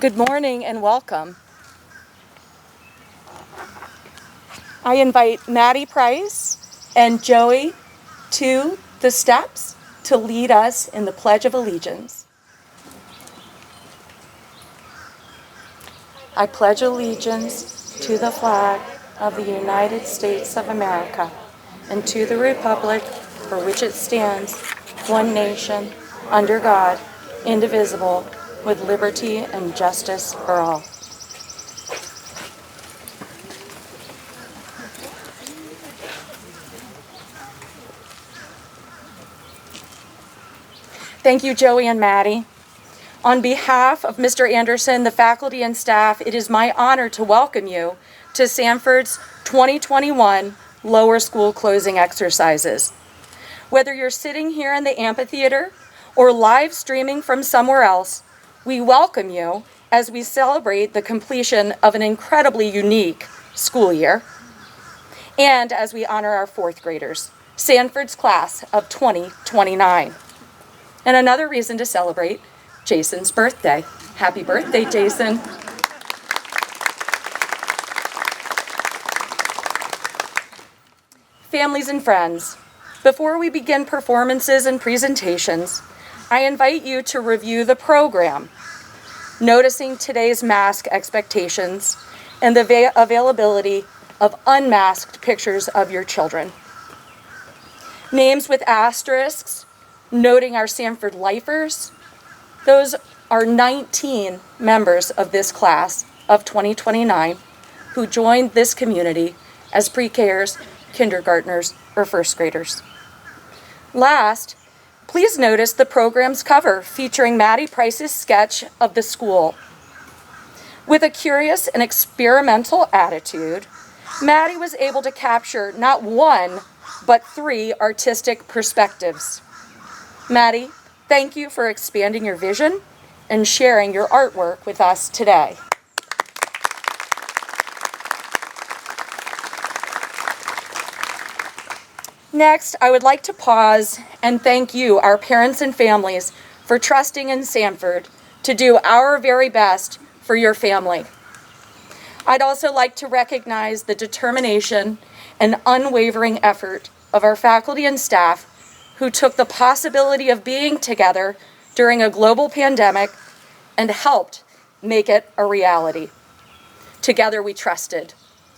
Good morning and welcome. I invite Maddie Price and Joey to the steps to lead us in the Pledge of Allegiance. I pledge allegiance to the flag of the United States of America and to the republic for which it stands, one nation, under God, indivisible, with liberty and justice for all. Thank you, Joey and Maddie. On behalf of Mr. Anderson, the faculty and staff, it is my honor to welcome you to Sanford's 2021 lower school closing exercises. Whether you're sitting here in the amphitheater or live streaming from somewhere else, we welcome you as we celebrate the completion of an incredibly unique school year and as we honor our fourth graders, Sanford's class of 2029. And another reason to celebrate Jason's birthday. Happy birthday, Jason. Families and friends, before we begin performances and presentations, I invite you to review the program, noticing today's mask expectations and the availability of unmasked pictures of your children. Names with asterisks, noting our Sanford lifers. Those are 19 members of this class of 2029 who joined this community as pre-Kers, kindergartners, or first graders. Last, please notice the program's cover featuring Maddie Price's sketch of the school. With a curious and experimental attitude, Maddie was able to capture not one, but 3 artistic perspectives. Maddie, thank you for expanding your vision and sharing your artwork with us today. Next, I would like to pause and thank you, our parents and families, for trusting in Sanford to do our very best for your family. I'd also like to recognize the determination and unwavering effort of our faculty and staff who took the possibility of being together during a global pandemic and helped make it a reality. Together we trusted,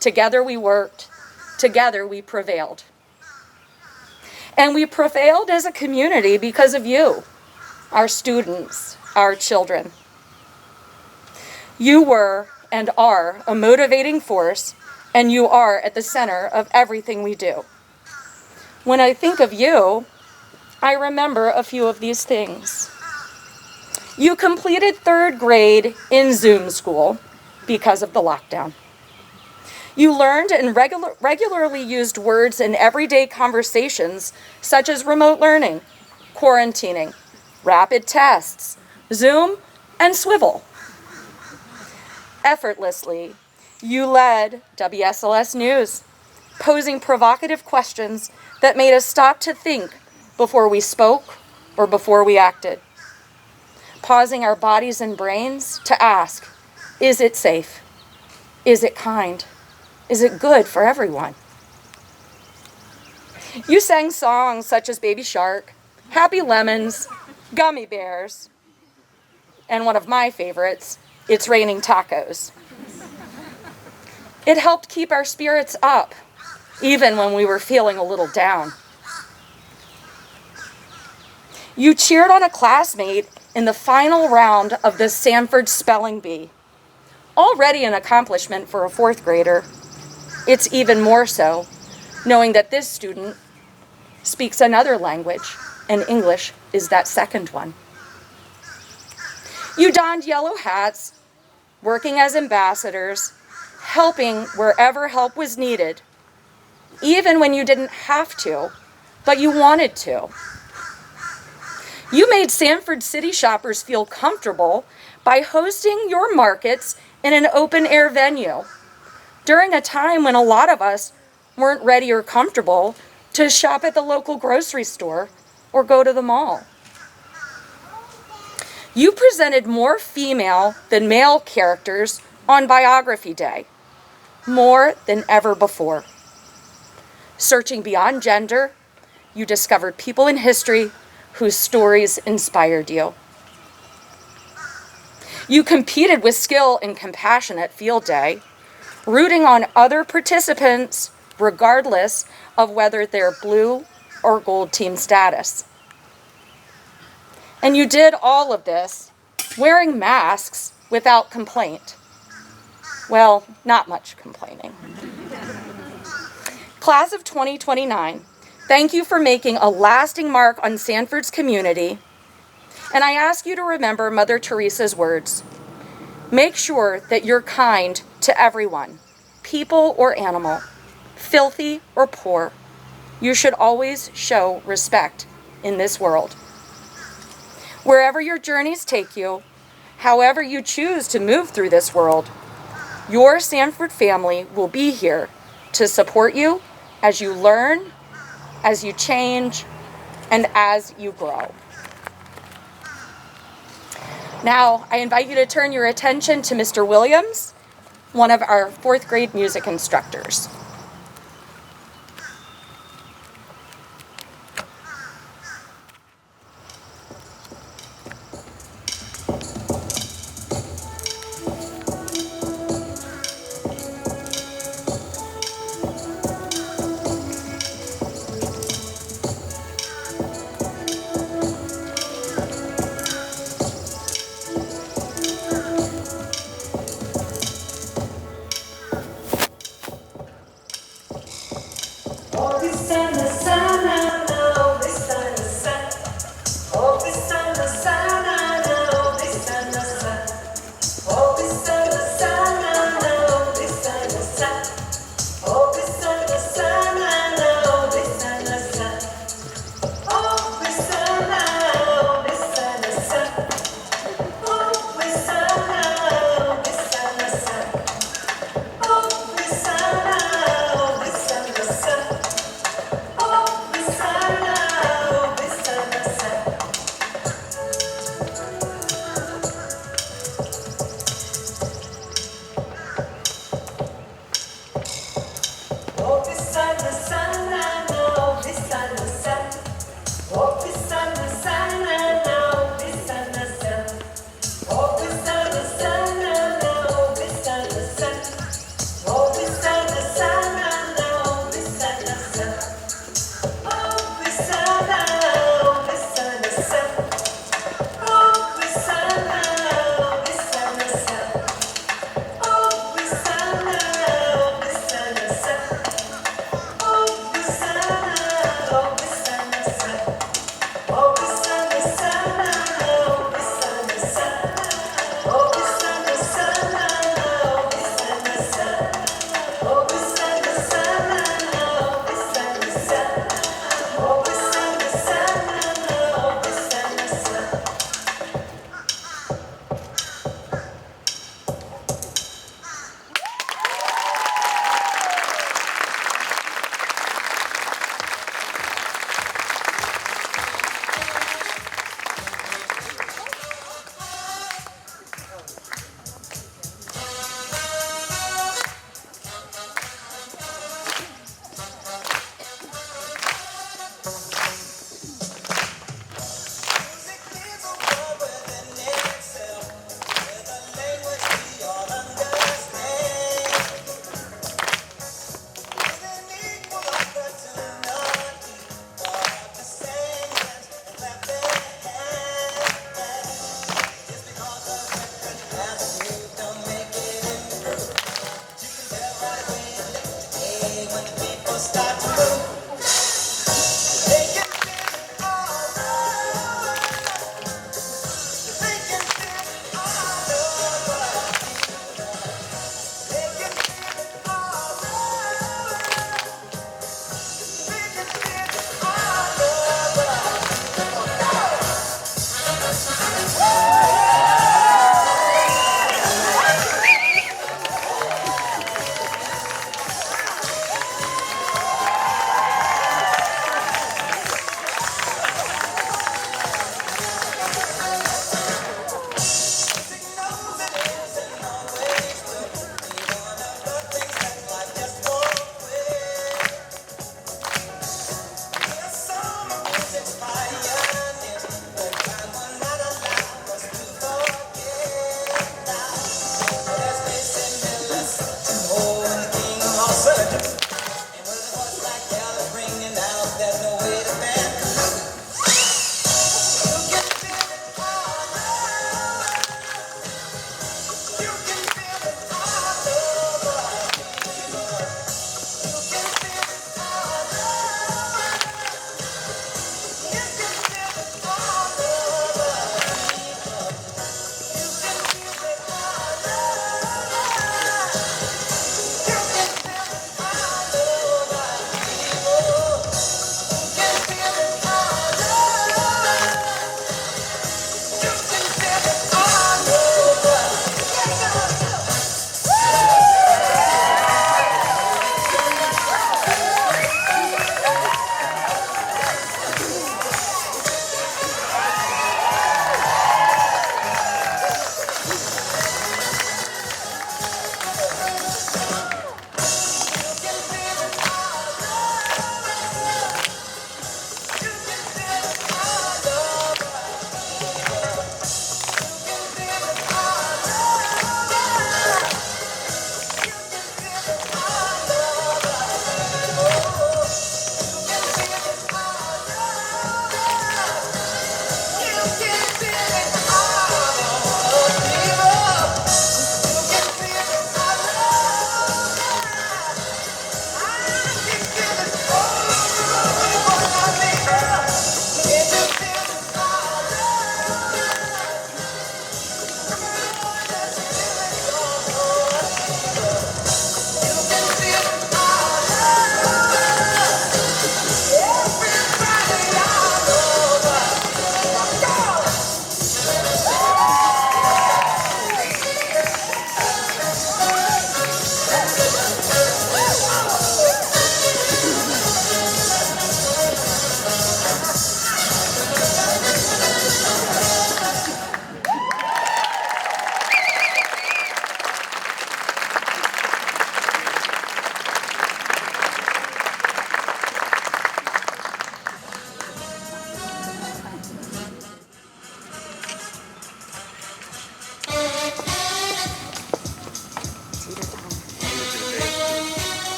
together we worked, together we prevailed. And we prevailed as a community because of you, our students, our children. You were and are a motivating force, and you are at the center of everything we do. When I think of you, I remember a few of these things. You completed 3rd grade in Zoom school because of the lockdown. You learned and regularly used words in everyday conversations such as remote learning, quarantining, rapid tests, Zoom, and swivel. Effortlessly, you led WSLS News, posing provocative questions that made us stop to think before we spoke or before we acted. Pausing our bodies and brains to ask, is it safe? Is it kind? Is it good for everyone? You sang songs such as Baby Shark, Happy Lemons, Gummy Bears, and one of my favorites, It's Raining Tacos. It helped keep our spirits up, even when we were feeling a little down. You cheered on a classmate in the final round of the Sanford Spelling Bee. Already an accomplishment for a 4th grader, it's even more so knowing that this student speaks another language, and English is that second one. You donned yellow hats, working as ambassadors, helping wherever help was needed, even when you didn't have to, but you wanted to. You made Sanford City shoppers feel comfortable by hosting your markets in an open-air venue during a time when a lot of us weren't ready or comfortable to shop at the local grocery store or go to the mall. You presented more female than male characters on Biography Day, more than ever before. Searching beyond gender, you discovered people in history whose stories inspired you. You competed with skill and compassion at Field Day, rooting on other participants regardless of whether they're blue or gold team status. And you did all of this wearing masks without complaint. Well, not much complaining. Class of 2029, thank you for making a lasting mark on Sanford's community. And I ask you to remember Mother Teresa's words. Make sure that you're kind to everyone, people or animal, filthy or poor. You should always show respect in this world. Wherever your journeys take you, however you choose to move through this world, your Sanford family will be here to support you as you learn, as you change, and as you grow. Now, I invite you to turn your attention to Mr. Williams, one of our 4th grade music instructors.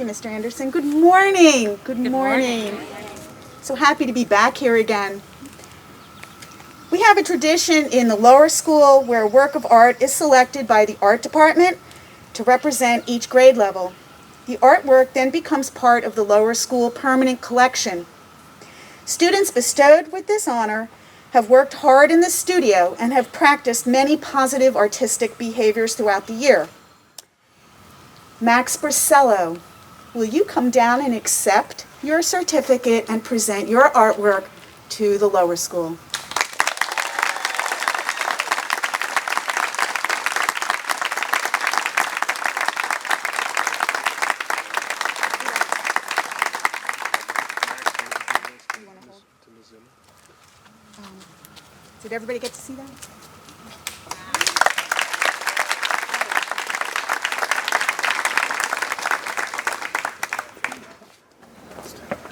you, Mr. Anderson. Good morning. Good morning. So happy to be back here again. We have a tradition in the lower school where a work of art is selected by the art department to represent each grade level. The artwork then becomes part of the lower school permanent collection. Students bestowed with this honor have worked hard in the studio and have practiced many positive artistic behaviors throughout the year. Max Brisello, will you come down and accept your certificate and present your artwork to the lower school? Did everybody get to see that?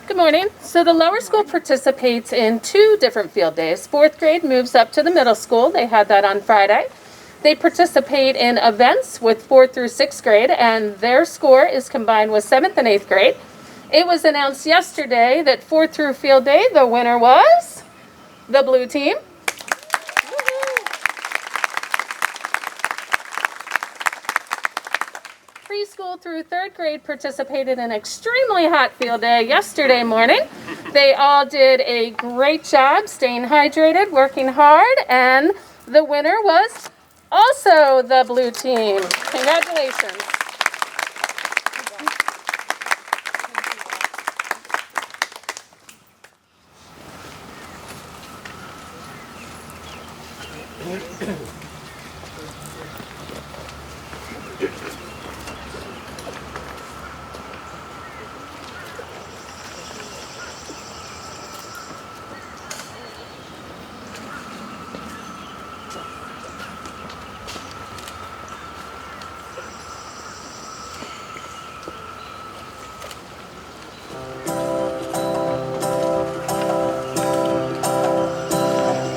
Good morning. So the lower school participates in 2 different field days. 4th grade moves up to the middle school. They had that on Friday. They participate in events with 4th through 6th grade, and their score is combined with 7th and 8th grade. It was announced yesterday that 4th through field day, the winner was the blue team. Preschool through 3rd grade participated in an extremely hot field day yesterday morning. They all did a great job staying hydrated, working hard, and the winner was also the blue team. Congratulations.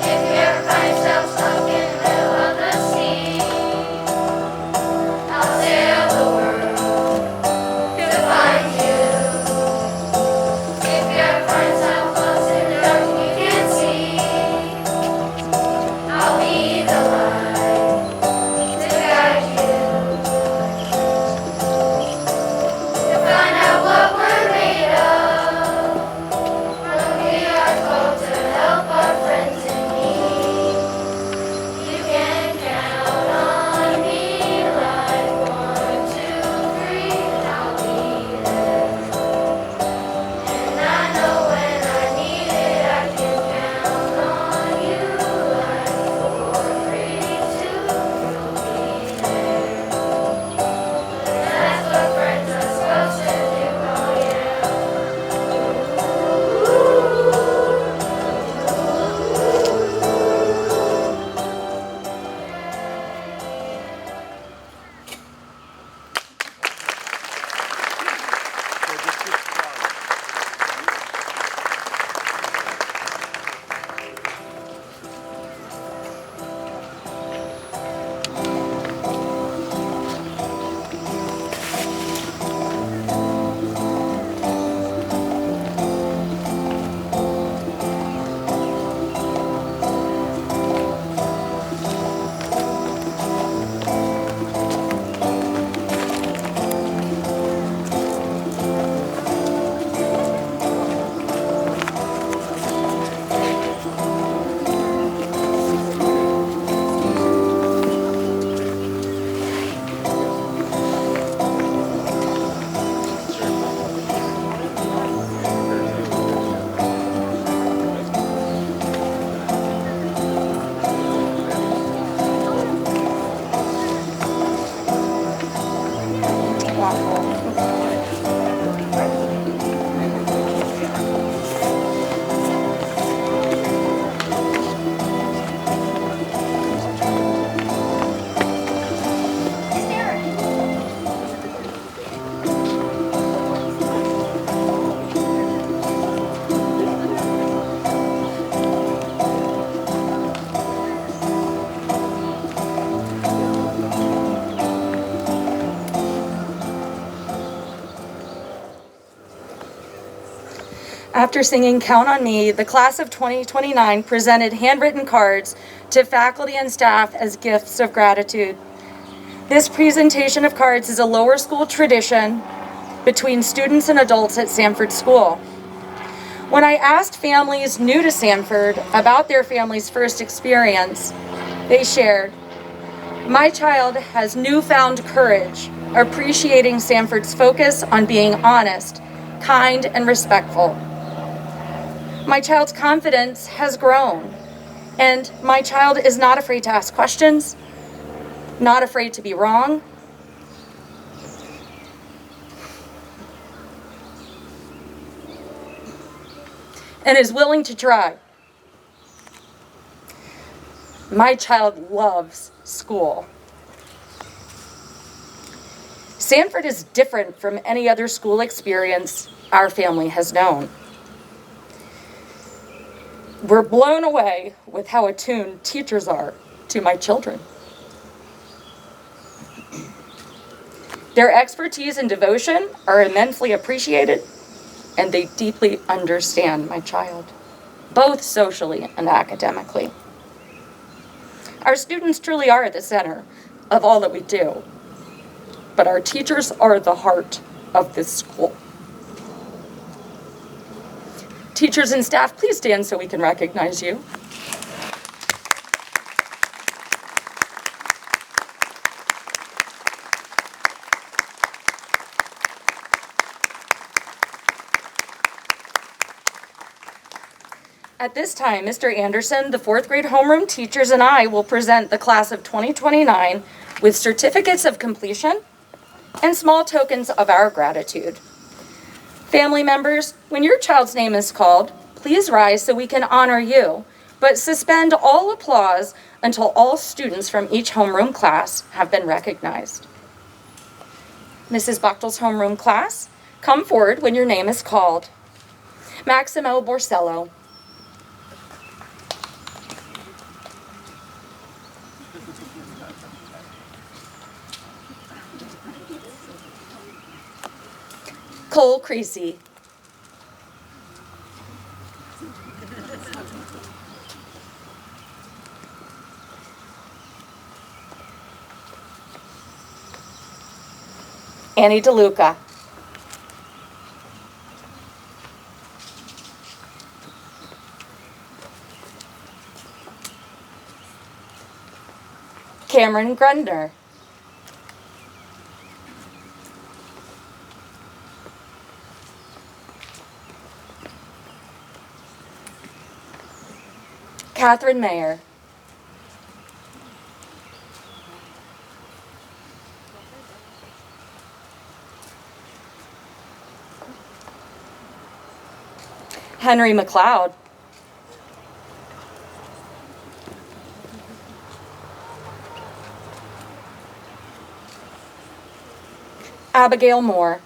If you find yourself stuck in the middle After singing Count on Me, the class of 2029 presented handwritten cards to faculty and staff as gifts of gratitude. This presentation of cards is a lower school tradition between students and adults at Sanford School. When I asked families new to Sanford about their family's first experience, they shared, "My child has newfound courage, appreciating Sanford's focus on being honest, kind, and respectful. My child's confidence has grown, and my child is not afraid to ask questions, not afraid to be wrong, and is willing to try. My child loves school." Sanford is different from any other school experience our family has known. We're blown away with how attuned teachers are to my children. Their expertise and devotion are immensely appreciated, and they deeply understand my child, both socially and academically. Our students truly are at the center of all that we do, but our teachers are the heart of this school. Teachers and staff, please stand so we can recognize you. At this time, Mr. Anderson, the fourth grade homeroom teachers, and I will present the class of 2029 with certificates of completion and small tokens of our gratitude. Family members, when your child's name is called, please rise so we can honor you, but suspend all applause until all students from each homeroom class have been recognized. Mrs. Bachtel's homeroom class, come forward when your name is called. Maximo Borsello. Cole Creasy. Annie DeLuca. Cameron Grundner. Catherine Mayer. Henry McLeod. Abigail Moore.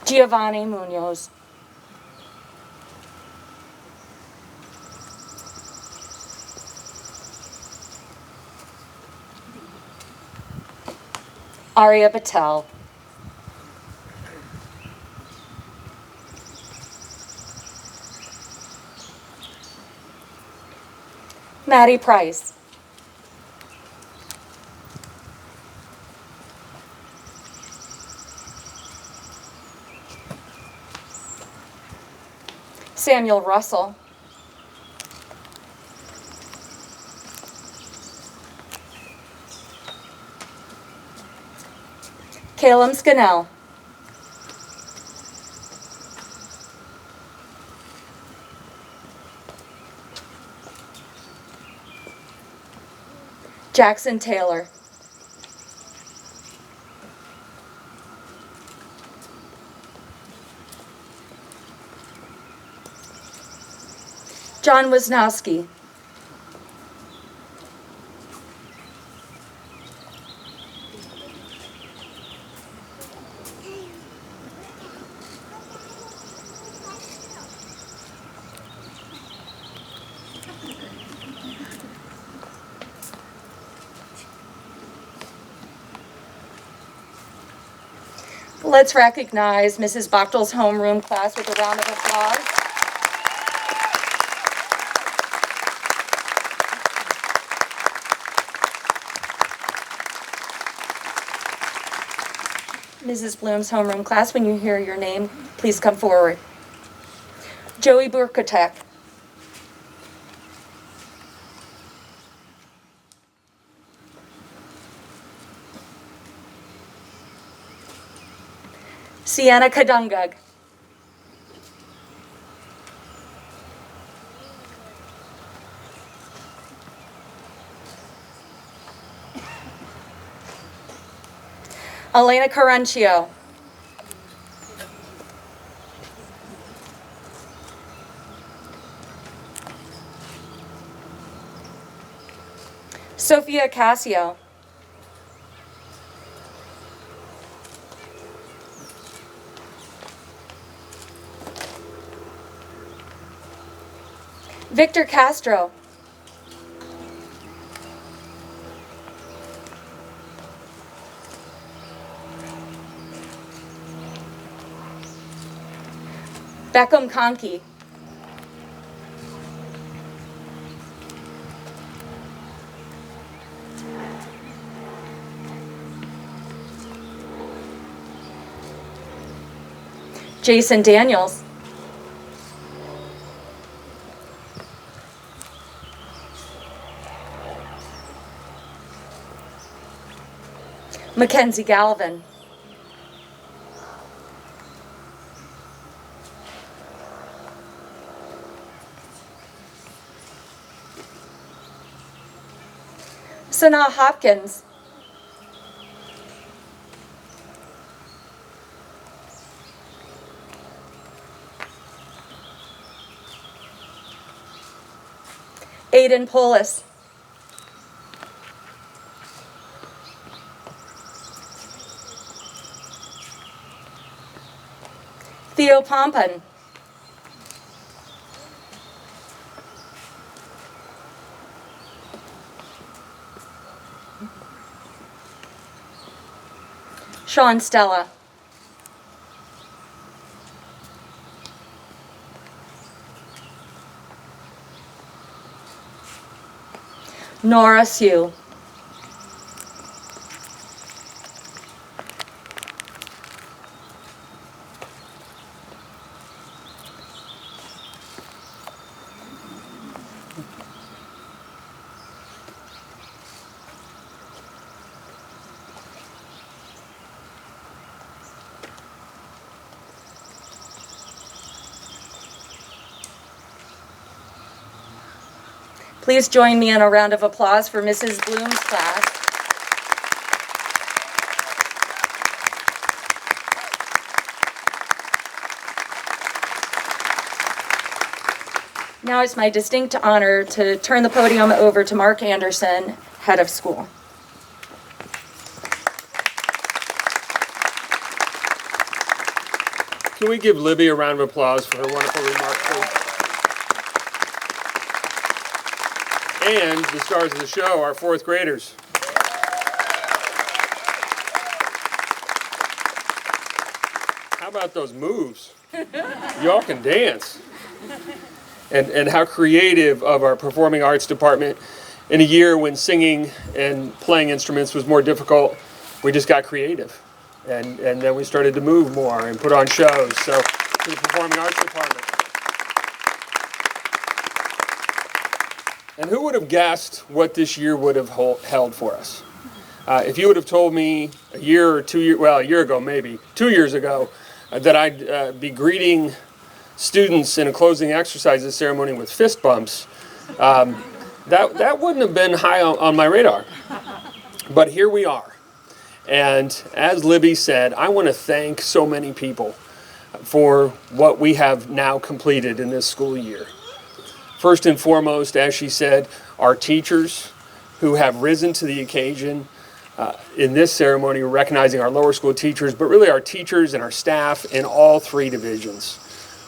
Giovanni Munoz. Arya Patel. Maddie Price. Samuel Russell. Caleb Scannell. Jackson Taylor. John Wisnowski. Let's recognize Mrs. Bachtel's homeroom class with a round of applause. Mrs. Bloom's homeroom class, when you hear your name, please come forward. Joey Burkatek. Sienna Kadungag. Elena Carancio. Sophia Casio. Victor Castro. Beckham Conkey. Jason Daniels. Mackenzie Galvin. Sanaa Hopkins. Aiden Polis. Theo Pompan. Sean Stella. Nora Sue. Please join me in a round of applause for Mrs. Bloom's class. Now it's my distinct honor to turn the podium over to Mark Anderson, head of school. Can we give Libby a round of applause for her wonderful remarks, please? And the stars of the show, our fourth graders. How about those moves? Y'all can dance. And how creative of our performing arts department. In a year when singing and playing instruments was more difficult, we just got creative. And then we started to move more and put on shows. So, to the performing arts department. And who would have guessed what this year would have held for us? If you would have told me a year ago maybe, 2 years ago, that I'd be greeting students in a closing exercises ceremony with fist bumps, that wouldn't have been high on my radar. But here we are. And as Libby said, I want to thank so many people for what we have now completed in this school year. First and foremost, as she said, our teachers who have risen to the occasion in this ceremony, recognizing our lower school teachers, but really our teachers and our staff in all three divisions.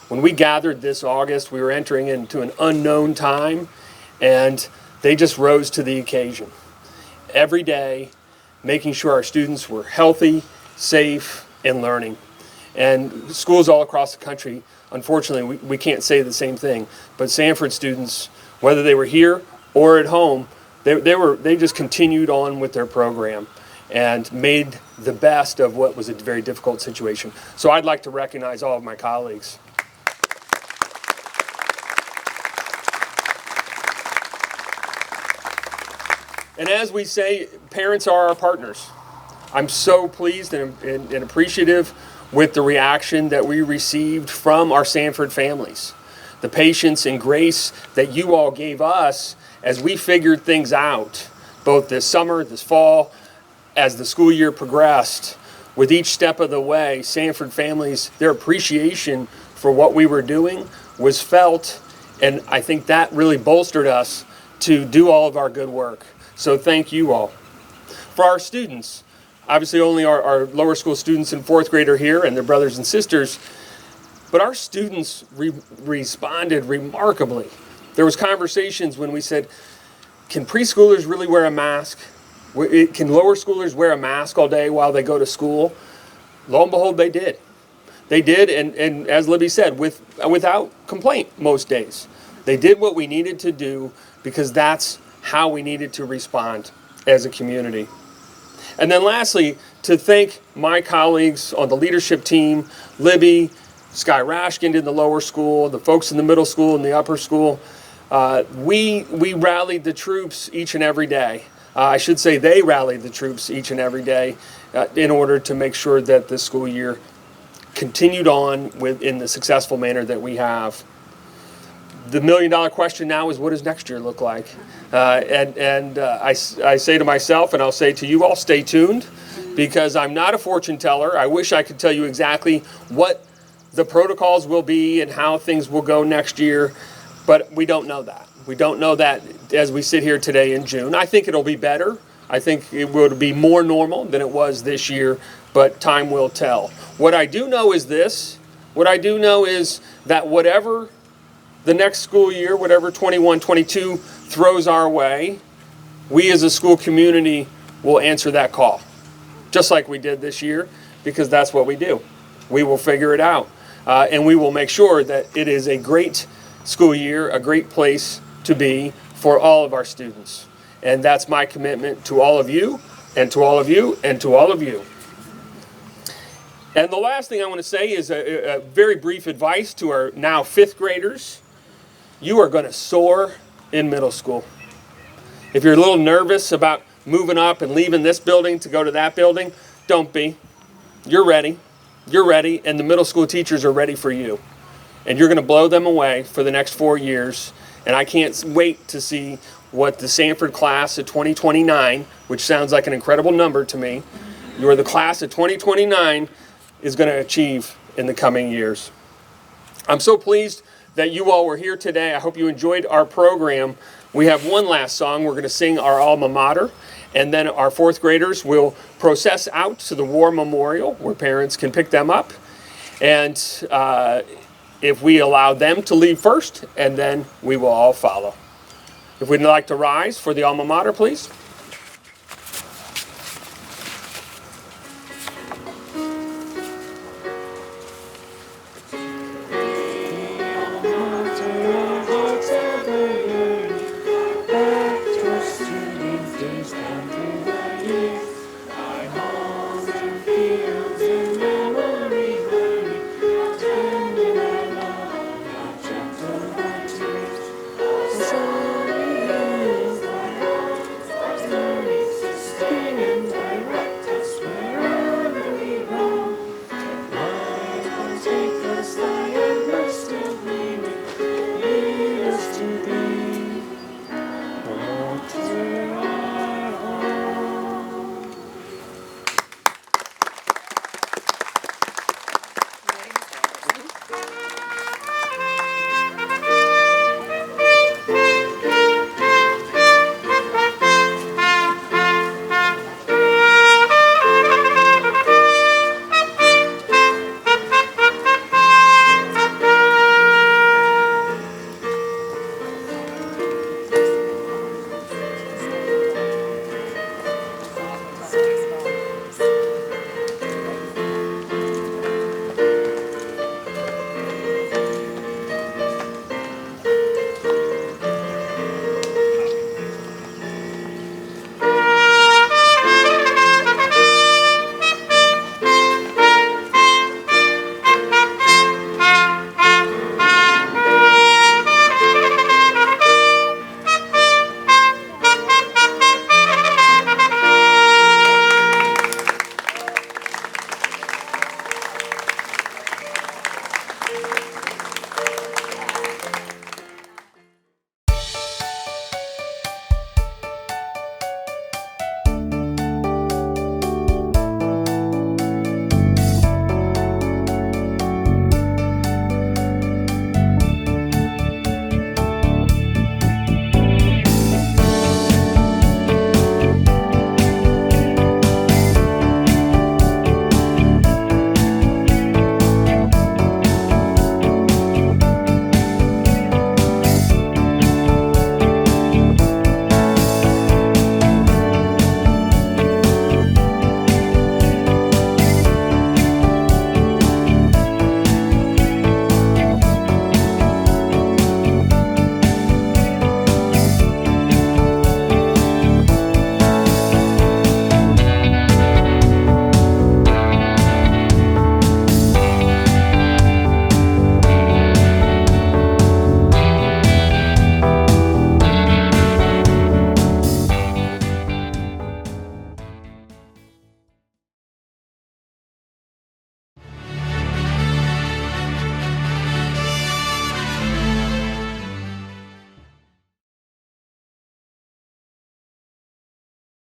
When we gathered this August, we were entering into an unknown time, and they just rose to the occasion. Every day, making sure our students were healthy, safe, and learning. And schools all across the country, unfortunately, we can't say the same thing. But Sanford students, whether they were here or at home, they just continued on with their program and made the best of what was a very difficult situation. So I'd like to recognize all of my colleagues. And as we say, parents are our partners. I'm so pleased and appreciative with the reaction that we received from our Sanford families. The patience and grace that you all gave us as we figured things out, both this summer, this fall, as the school year progressed. With each step of the way, Sanford families, their appreciation for what we were doing was felt, and I think that really bolstered us to do all of our good work. So thank you all. For our students, obviously only our lower school students in fourth grade are here and their brothers and sisters, but our students responded remarkably. There was conversations when we said, can preschoolers really wear a mask? Can lower schoolers wear a mask all day while they go to school? Lo and behold, they did. They did, and as Libby said, without complaint most days. They did what we needed to do because that's how we needed to respond as a community. And then lastly, to thank my colleagues on the leadership team, Libby, Sky Rashkin in the lower school, the folks in the middle school and the upper school. We rallied the troops each and every day. I should say they rallied the troops each and every day in order to make sure that the school year continued on in the successful manner that we have. The million-dollar question now is, what does next year look like? I say to myself, and I'll say to you all, stay tuned, because I'm not a fortune teller. I wish I could tell you exactly what the protocols will be and how things will go next year, but we don't know that. We don't know that as we sit here today in June. I think it'll be better. I think it will be more normal than it was this year, but time will tell. What I do know is this. What I do know is that whatever the next school year, whatever 21-22 throws our way, we as a school community will answer that call, just like we did this year, because that's what we do. We will figure it out, and we will make sure that it is a great school year, a great place to be for all of our students. And that's my commitment to all of you, and to all of you, and to all of you. And the last thing I want to say is a very brief advice to our now fifth graders. You are going to soar in middle school. If you're a little nervous about moving up and leaving this building to go to that building, don't be. You're ready. You're ready, and the middle school teachers are ready for you. And you're going to blow them away for the next 4 years. And I can't wait to see what the Sanford class of 2029, which sounds like an incredible number to me, you're the class of 2029 is going to achieve in the coming years. I'm so pleased that you all were here today. I hope you enjoyed our program. We have one last song. We're going to sing our alma mater, and then our fourth graders will process out to the War Memorial where parents can pick them up. And if we allow them to leave first, and then we will all follow. If we'd like to rise for the alma mater, please.